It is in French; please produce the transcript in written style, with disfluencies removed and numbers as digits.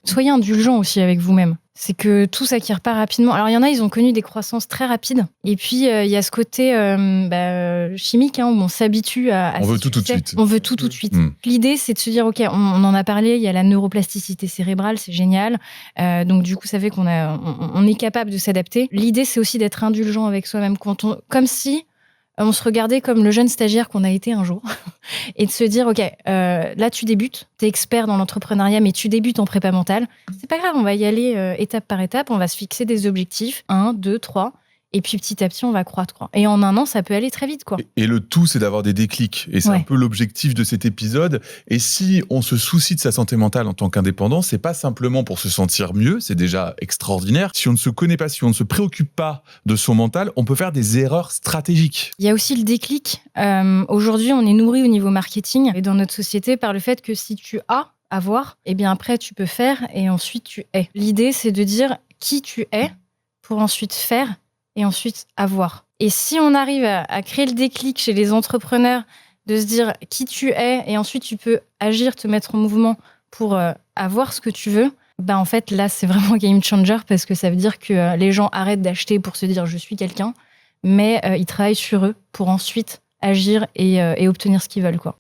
Soyez indulgent aussi avec vous-même. C'est que tout s'acquiert pas rapidement. Alors, il y en a, ils ont connu des croissances très rapides. Et puis, il y a ce côté chimique, où on s'habitue à On veut ce tout de succès. suite. On veut tout de suite. Mm. L'idée, c'est de se dire, OK, on en a parlé, il y a la neuroplasticité cérébrale, c'est génial. Donc, du coup, ça fait qu'on est capable de s'adapter. L'idée, c'est aussi d'être indulgent avec soi-même. Comme si on se regardait comme le jeune stagiaire qu'on a été un jour. Et de se dire, OK, là, tu débutes, tu es expert dans l'entrepreneuriat, mais tu débutes en prépa mentale. C'est pas grave, on va y aller étape par étape, on va se fixer des objectifs, 1, 2, 3, et puis petit à petit, on va croître, quoi. Et en 1 an, ça peut aller très vite, quoi. Et le tout, c'est d'avoir des déclics. Et c'est un peu l'objectif de cet épisode. Et si on se soucie de sa santé mentale en tant qu'indépendant, c'est pas simplement pour se sentir mieux, c'est déjà extraordinaire. Si on ne se connaît pas, si on ne se préoccupe pas de son mental, on peut faire des erreurs stratégiques. Il y a aussi le déclic. Aujourd'hui, on est nourri au niveau marketing et dans notre société par le fait que si tu as à voir, et bien après, tu peux faire et ensuite tu es. L'idée, c'est de dire qui tu es pour ensuite faire et ensuite avoir. Et si on arrive à créer le déclic chez les entrepreneurs, de se dire qui tu es, et ensuite tu peux agir, te mettre en mouvement pour avoir ce que tu veux, en fait, là, c'est vraiment game changer parce que ça veut dire que les gens arrêtent d'acheter pour se dire je suis quelqu'un, mais ils travaillent sur eux pour ensuite agir et obtenir ce qu'ils veulent, quoi.